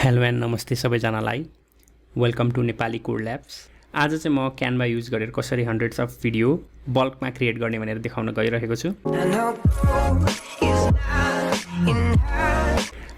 Hello and नमस्ते सबैजनालाई welcome to Nepali code labs. आज चाहिँ म क्यानभा युज गरेर कसरी हन्ड्रेड्स अफ भिडियो बल्कमा क्रिएट गर्ने भनेर देखाउन गइरहेको छु।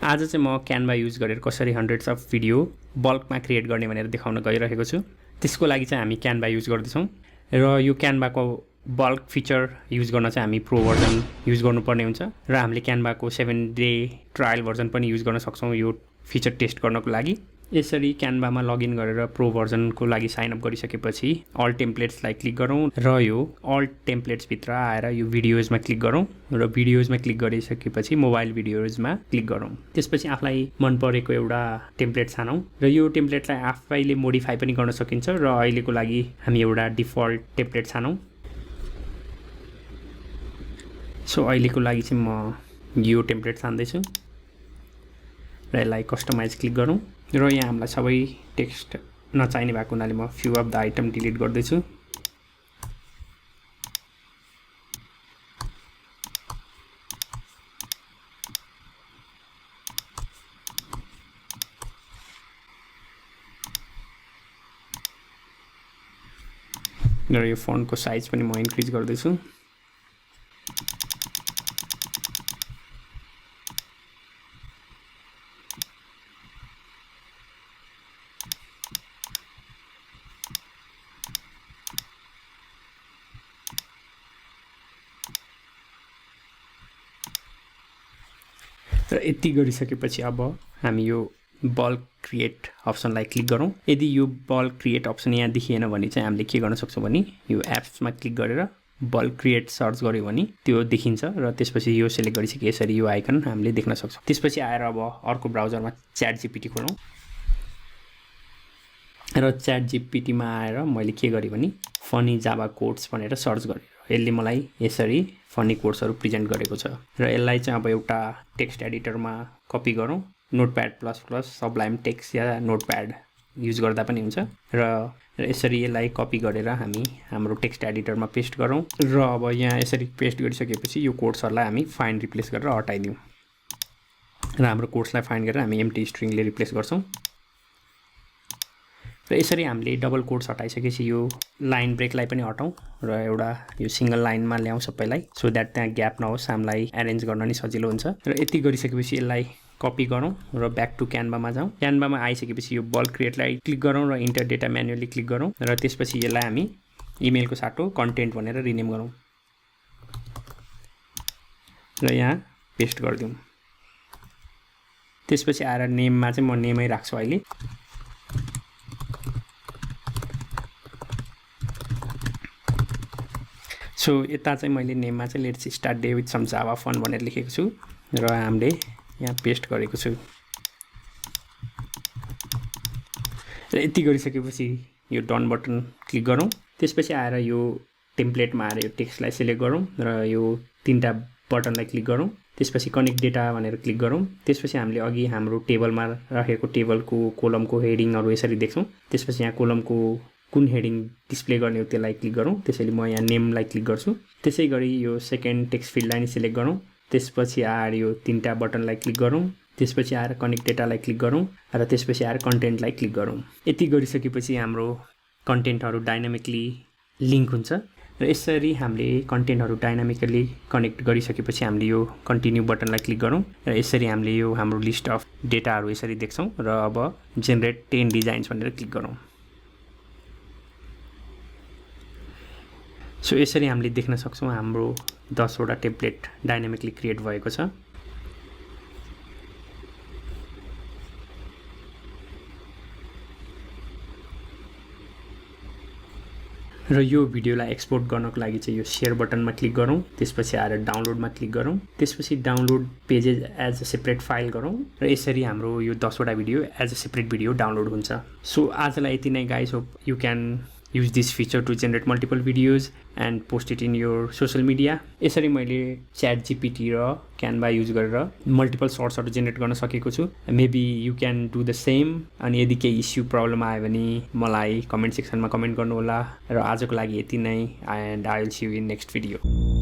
आज चाहिँ म क्यानभा युज गरेर कसरी हन्ड्रेड्स अफ भिडियो बल्कमा क्रिएट गर्ने भनेर देखाउन गइरहेको छु। त्यसको लागि चाहिँ हामी क्यानभा युज गर्दैछौँ र यो क्यानभाको बल्क फिचर युज गर्न चाहिँ हामी प्रो भर्जन युज गर्नुपर्ने हुन्छ र हामीले क्यानभाको 7-डे ट्रायल भर्जन पनि युज गर्न सक्छौँ यो फिचर टेस्ट गर्नको लागि। यसरी क्यानभामा लगइन गरेर प्रो भर्जनको लागि साइन अप गरिसकेपछि अल टेम्प्लेट्सलाई क्लिक गरौँ र यो अल टेम्प्लेट्सभित्र आएर यो भिडियोजमा क्लिक गरौँ र भिडियोजमा क्लिक गरिसकेपछि मोबाइल भिडियोजमा क्लिक गरौँ। त्यसपछि आफूलाई मन परेको एउटा टेम्प्लेट छानौँ र यो टेम्प्लेटलाई आफैले मोडिफाई पनि गर्न सकिन्छ र अहिलेको लागि हामी एउटा डिफल्ट टेम्प्लेट छानौँ। सो अहिलेको लागि चाहिँ म यो टेम्प्लेट छान्दैछु र यसलाई कस्टमाइज क्लिक गरौँ र यहाँ हामीलाई सबै टेक्स्ट नचाहिने भएको हुनाले म few of the item delete गर्दैछु। र यो फन्टको साइज पनि म इन्क्रिज गर्दैछु। र यति गरिसकेपछि अब हामी यो बल्क क्रिएट अप्सनलाई क्लिक गरौँ। यदि यो बल्क क्रिएट अप्सन यहाँ देखिएन भने चाहिँ हामीले के गर्न सक्छौँ भने यो एप्समा क्लिक गरेर बल्क क्रिएट सर्च गऱ्यो भने त्यो देखिन्छ र त्यसपछि यो सेलेक्ट गरिसके यसरी यो आइकन हामीले देख्न सक्छौँ। त्यसपछि आएर अब अर्को ब्राउजरमा ChatGPT खोलौँ र ChatGPTमा आएर मैले के गरेँ भने फनी जावा कोड्स भनेर सर्च गरेँ। यसले मलाई यसरी फनी कोड्सहरू प्रेजेन्ट गरेको छ र यसलाई चाहिँ अब एउटा टेक्स्ट एडिटरमा कपी गरौँ। नोटप्याड++ सबलाइम टेक्स्ट या नोटप्याड युज गर्दा पनि हुन्छ र यसरी यसलाई कपी गरेर हामी हाम्रो टेक्स्ट एडिटरमा पेस्ट गरौँ र अब यहाँ यसरी पेस्ट गरिसकेपछि यो कोड्सहरूलाई हामी फाइन्ड रिप्लेस गरेर हटाइदिउँ र हाम्रो कोड्सलाई फाइन्ड गरेर हामी एम्प्टी स्ट्रिङले रिप्लेस गर्छौँ र यसरी हामीले डबल कोड्स हटाइसकेपछि यो लाइन ब्रेकलाई पनि हटाउँ र एउटा यो सिंगल लाइनमा ल्याउँ सबैलाई सो द्याट त्यहाँ ग्याप नहोस्, हामीलाई एरेन्ज गर्न नि सजिलो हुन्छ। र यति गरिसकेपछि यसलाई कपी गरौँ र ब्याक टु क्यानभामा जाउँ। क्यानभामा आइसकेपछि यो बल्क क्रिएटलाई क्लिक गरौँ र इन्टर डेटा म्यानुअली क्लिक गरौँ र त्यसपछि यसलाई हामी इमेलको साटो कन्टेन्ट भनेर रिनेम गरौँ र यहाँ पेस्ट गरिदिउँ। त्यसपछि आएर नेममा चाहिँ म नेमै राख्छु अहिले। सो यता चाहिँ मैले नेममा चाहिँ let's start day with some Java fun भनेर लेखेको छु र हामीले यहाँ पेस्ट गरेको छु र यति गरिसकेपछि यो डन बटन क्लिक गरौँ। त्यसपछि आएर यो टेम्प्लेटमा आएर यो टेक्स्टलाई सिलेक्ट गरौँ र यो तीनटा बटनलाई क्लिक गरौँ। त्यसपछि कनेक्ट डेटा भनेर क्लिक गरौँ। त्यसपछि हामीले अघि हाम्रो टेबलमा राखेको टेबलको कोलमको हेडिङहरू यसरी देख्छौँ। त्यसपछि यहाँ कोलमको कुन हेडिङ डिस्प्ले गर्ने हो त्यसलाई क्लिक गरौँ। त्यसैले म यहाँ नेमलाई क्लिक गर्छु। त्यसै गरी यो सेकेन्ड टेक्स्ट फिल्डलाई नि सिलेक्ट गरौँ। त्यसपछि आएर यो तीनटा बटनलाई क्लिक गरौँ। त्यसपछि आएर कनेक्ट डेटालाई क्लिक गरौँ र त्यसपछि आएर कन्टेन्टलाई क्लिक गरौँ। यति गरिसकेपछि हाम्रो कन्टेन्टहरू डाइनामिकली लिङ्क हुन्छ र यसरी हामीले कन्टेन्टहरू डाइनामिकली कनेक्ट गरिसकेपछि हामीले यो कन्टिन्यू बटनलाई क्लिक गरौँ र यसरी हामीले यो हाम्रो लिस्ट अफ डेटाहरू यसरी देख्छौँ र अब जेनेरेट 10 डिजाइन्स भनेर क्लिक गरौँ। सो यसरी हामीले देख्न सक्छौँ हाम्रो 10 वटा टेम्प्लेट डाइनामिकली क्रिएट भएको छ। र यो भिडियोलाई एक्सपोर्ट गर्नको लागि चाहिँ यो शेयर बटनमा क्लिक गरौँ। त्यसपछि आएर डाउनलोडमा क्लिक गरौँ। त्यसपछि download pages as a separate file गरौँ र यसरी हाम्रो यो 10 वटा video as a separate video download हुन्छ। सो आजलाई यति नै guys. Hope you can use this feature to generate multiple videos and post it in your social media। यसरी मैले ChatGPT र Canva युज गरेर मल्टिपल सर्ट्सहरू जेनेरेट गर्न सकेको छु। Maybe you can do the same. अनि यदि केही इस्यु प्रब्लम आयो भने मलाई कमेन्ट सेक्सनमा कमेन्ट गर्नु होला र आजको लागि यति नै and I will see you in next video.